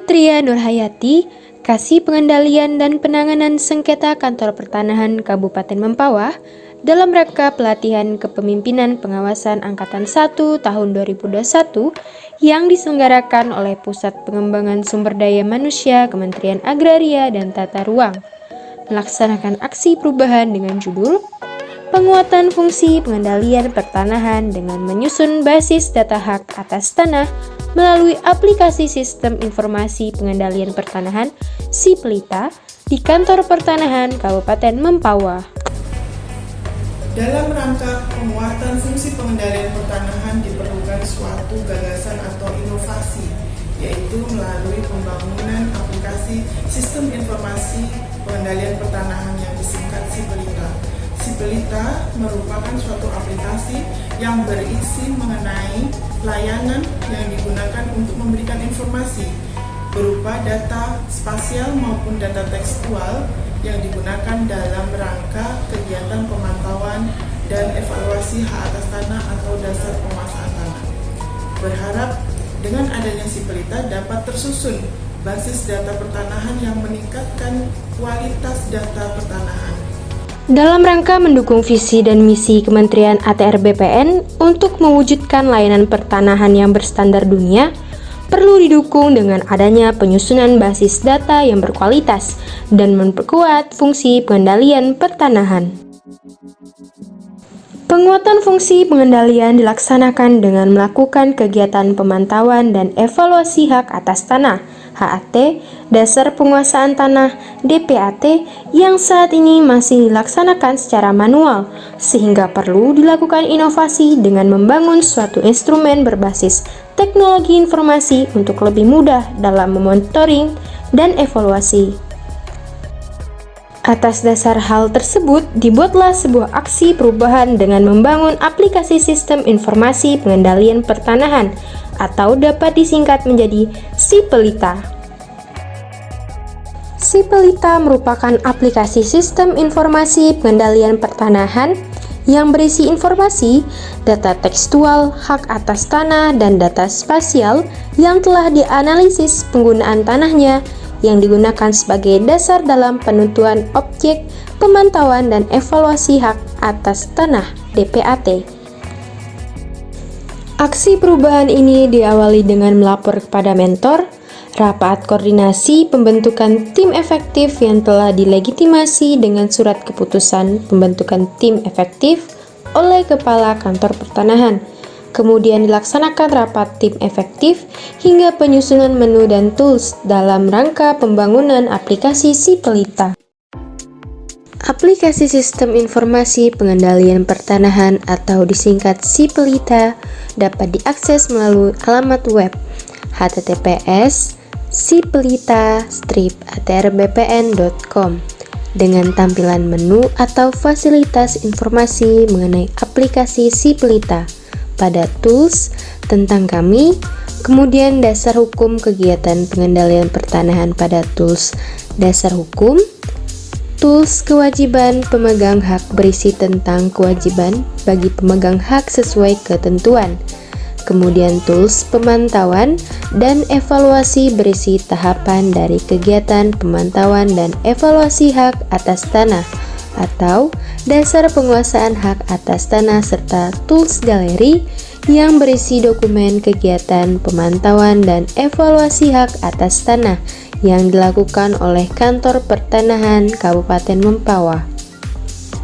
Tria Nurhayati, Kasih Pengendalian dan Penanganan Sengketa Kantor Pertanahan Kabupaten Mempawah dalam rangka pelatihan kepemimpinan pengawasan Angkatan 1 tahun 2021 yang diselenggarakan oleh Pusat Pengembangan Sumber Daya Manusia Kementerian Agraria dan Tata Ruang, melaksanakan aksi perubahan dengan judul Penguatan Fungsi Pengendalian Pertanahan dengan menyusun basis data hak atas tanah melalui aplikasi Sistem Informasi Pengendalian Pertanahan (SIPELITA) di Kantor Pertanahan Kabupaten Mempawah. Dalam rangka penguatan fungsi pengendalian pertanahan diperlukan suatu gagasan atau inovasi, yaitu melalui pembangunan aplikasi Sistem Informasi Pengendalian Pertanahan yang disingkat SIPELITA. SIPELITA merupakan suatu aplikasi yang berisi mengenai layanan yang digunakan untuk memberikan informasi berupa data spasial maupun data tekstual yang digunakan dalam rangka kegiatan pemantauan dan evaluasi hak atas tanah atau dasar penguasaan tanah. Berharap dengan adanya SIPELITA dapat tersusun basis data pertanahan yang meningkatkan kualitas data pertanahan. Dalam rangka mendukung visi dan misi Kementerian ATR BPN untuk mewujudkan layanan pertanahan yang berstandar dunia, perlu didukung dengan adanya penyusunan basis data yang berkualitas dan memperkuat fungsi pengendalian pertanahan. Penguatan fungsi pengendalian dilaksanakan dengan melakukan kegiatan pemantauan dan evaluasi hak atas tanah (HAT), dasar penguasaan tanah (DPAT) yang saat ini masih dilaksanakan secara manual, sehingga perlu dilakukan inovasi dengan membangun suatu instrumen berbasis teknologi informasi untuk lebih mudah dalam memonitoring dan evaluasi. Atas dasar hal tersebut, dibuatlah sebuah aksi perubahan dengan membangun aplikasi Sistem Informasi Pengendalian Pertanahan atau dapat disingkat menjadi SIPELITA. SIPELITA merupakan aplikasi Sistem Informasi Pengendalian Pertanahan yang berisi informasi, data tekstual, hak atas tanah, dan data spasial yang telah dianalisis penggunaan tanahnya yang digunakan sebagai dasar dalam penentuan objek pemantauan dan evaluasi hak atas tanah (DPAT). Aksi perubahan ini diawali dengan melapor kepada mentor, rapat koordinasi pembentukan tim efektif yang telah dilegitimasi dengan surat keputusan pembentukan tim efektif oleh Kepala Kantor Pertanahan. Kemudian dilaksanakan rapat tim efektif hingga penyusunan menu dan tools dalam rangka pembangunan aplikasi SIPELITA. Aplikasi Sistem Informasi Pengendalian Pertanahan atau disingkat SIPELITA dapat diakses melalui alamat web https://sipelita-atrbpn.com dengan tampilan menu atau fasilitas informasi mengenai aplikasi SIPELITA. Pada tools tentang kami, kemudian dasar hukum kegiatan pengendalian pertanahan pada tools dasar hukum, tools kewajiban pemegang hak berisi tentang kewajiban bagi pemegang hak sesuai ketentuan, kemudian tools pemantauan dan evaluasi berisi tahapan dari kegiatan pemantauan dan evaluasi hak atas tanah atau dasar penguasaan hak atas tanah serta tools galeri yang berisi dokumen kegiatan pemantauan dan evaluasi hak atas tanah yang dilakukan oleh Kantor Pertanahan Kabupaten Mempawah.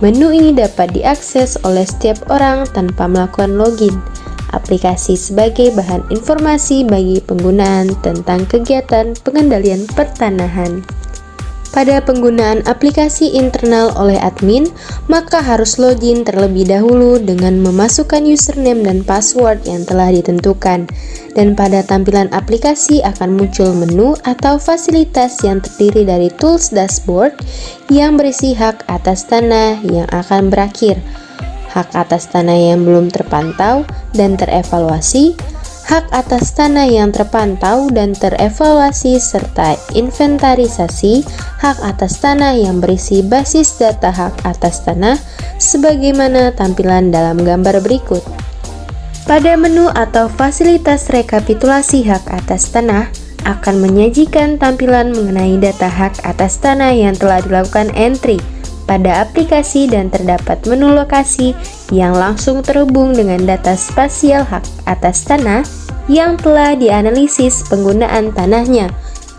Menu ini dapat diakses oleh setiap orang tanpa melakukan login. Aplikasi sebagai bahan informasi bagi penggunaan tentang kegiatan pengendalian pertanahan. Pada penggunaan aplikasi internal oleh admin, maka harus login terlebih dahulu dengan memasukkan username dan password yang telah ditentukan. Dan pada tampilan aplikasi akan muncul menu atau fasilitas yang terdiri dari tools dashboard yang berisi hak atas tanah yang akan berakhir, hak atas tanah yang belum terpantau dan terevaluasi, hak atas tanah yang terpantau dan terevaluasi, serta inventarisasi hak atas tanah yang berisi basis data hak atas tanah sebagaimana tampilan dalam gambar berikut. Pada menu atau fasilitas rekapitulasi hak atas tanah, akan menyajikan tampilan mengenai data hak atas tanah yang telah dilakukan entry pada aplikasi dan terdapat menu lokasi yang langsung terhubung dengan data spasial hak atas tanah yang telah dianalisis penggunaan tanahnya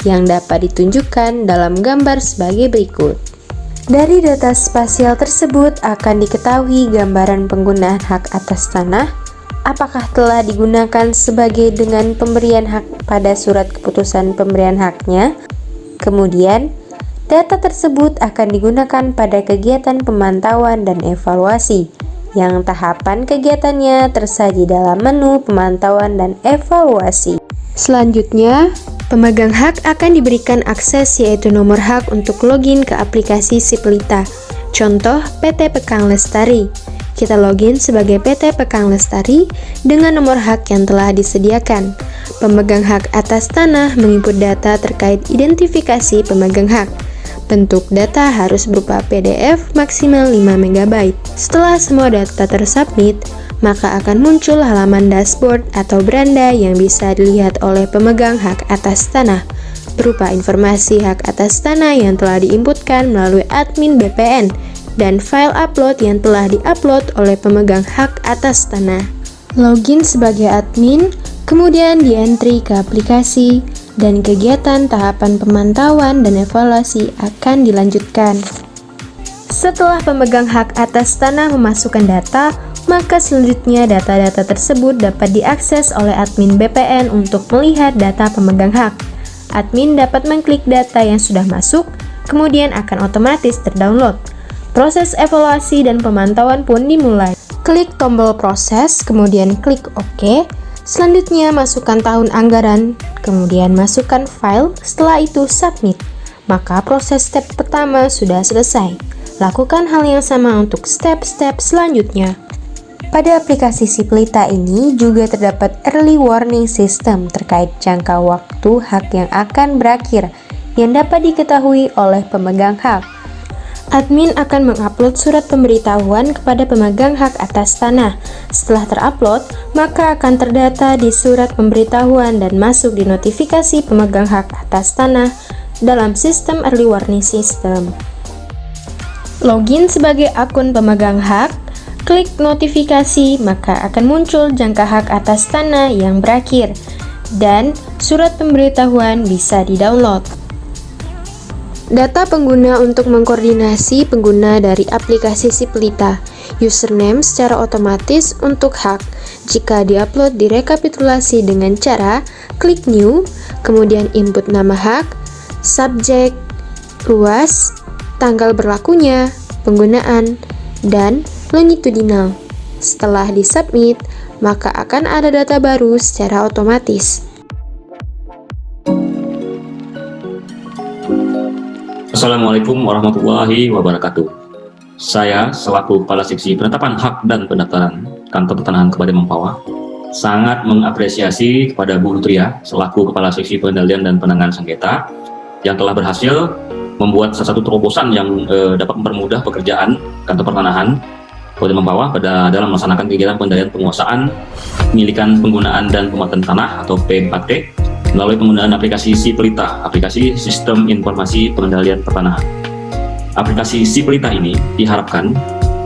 yang dapat ditunjukkan dalam gambar sebagai berikut. Dari data spasial tersebut akan diketahui gambaran penggunaan hak atas tanah, apakah telah digunakan sebagai dengan pemberian hak pada surat keputusan pemberian haknya. Kemudian, data tersebut akan digunakan pada kegiatan pemantauan dan evaluasi, yang tahapan kegiatannya tersaji dalam menu pemantauan dan evaluasi. Selanjutnya, pemegang hak akan diberikan akses yaitu nomor hak untuk login ke aplikasi Siplita. Contoh PT Pekang Lestari. Kita login sebagai PT Pekang Lestari dengan nomor hak yang telah disediakan. Pemegang hak atas tanah menginput data terkait identifikasi pemegang hak. Bentuk data harus berupa PDF maksimal 5 MB. Setelah semua data tersubmit, maka akan muncul halaman dashboard atau beranda yang bisa dilihat oleh pemegang hak atas tanah, berupa informasi hak atas tanah yang telah diinputkan melalui admin BPN, dan file upload yang telah diupload oleh pemegang hak atas tanah. Login sebagai admin, kemudian di-entry ke aplikasi, dan kegiatan tahapan pemantauan dan evaluasi akan dilanjutkan. Setelah pemegang hak atas tanah memasukkan data, maka selanjutnya data-data tersebut dapat diakses oleh admin BPN untuk melihat data pemegang hak. Admin dapat mengklik data yang sudah masuk, kemudian akan otomatis terdownload. Proses evaluasi dan pemantauan pun dimulai. Klik tombol proses, kemudian klik OK. Selanjutnya masukkan tahun anggaran, kemudian masukkan file, setelah itu submit. Maka proses step pertama sudah selesai. Lakukan hal yang sama untuk step-step selanjutnya. Pada aplikasi Siplita ini juga terdapat early warning system terkait jangka waktu hak yang akan berakhir yang dapat diketahui oleh pemegang hak. Admin akan mengupload surat pemberitahuan kepada pemegang hak atas tanah. Setelah terupload, maka akan terdata di surat pemberitahuan dan masuk di notifikasi pemegang hak atas tanah dalam sistem early warning system. Login sebagai akun pemegang hak, klik notifikasi, maka akan muncul jangka hak atas tanah yang berakhir dan surat pemberitahuan bisa di-download. Data pengguna untuk mengkoordinasi pengguna dari aplikasi Siplita. Username secara otomatis untuk hak. Jika diupload direkapitulasi dengan cara klik new, kemudian input nama hak, subjek, luas, tanggal berlakunya, penggunaan, dan longitudinal. Setelah disubmit, maka akan ada data baru secara otomatis. Assalamualaikum warahmatullahi wabarakatuh. Saya selaku Kepala Seksi Penetapan Hak dan Pendaftaran Kantor Pertanahan Kabupaten Mempawah sangat mengapresiasi kepada Bu Nutria selaku Kepala Seksi Pengendalian dan Penanganan Sengketa yang telah berhasil membuat salah satu terobosan yang dapat mempermudah pekerjaan Kantor Pertanahan Kabupaten Mempawah pada dalam melaksanakan kegiatan pengendalian penguasaan, pemilikan, penggunaan, dan pemakaian tanah atau P4T melalui penggunaan aplikasi Siplita, aplikasi Sistem Informasi Pengendalian Pertanahan. Aplikasi Siplita ini diharapkan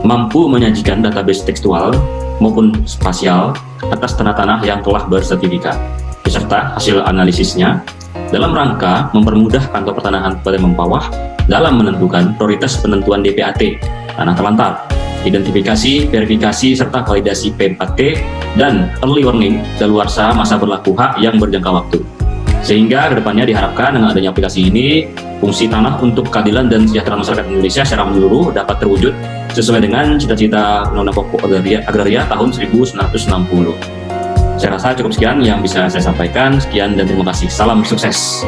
mampu menyajikan database tekstual maupun spasial atas tanah-tanah yang telah bersertifikat, beserta hasil analisisnya dalam rangka mempermudah Kantor Pertanahan Kabupaten Mempawah dalam menentukan prioritas penentuan DPAT, tanah terlantar, identifikasi, verifikasi, serta validasi P4T, dan early warning daluarsa masa berlaku hak yang berjangka waktu. Sehingga kedepannya diharapkan dengan adanya aplikasi ini, fungsi tanah untuk keadilan dan kesejahteraan masyarakat Indonesia secara menyeluruh dapat terwujud sesuai dengan cita-cita Undang-Undang Pokok Agraria tahun 1960. Saya rasa cukup sekian yang bisa saya sampaikan. Sekian dan terima kasih. Salam sukses.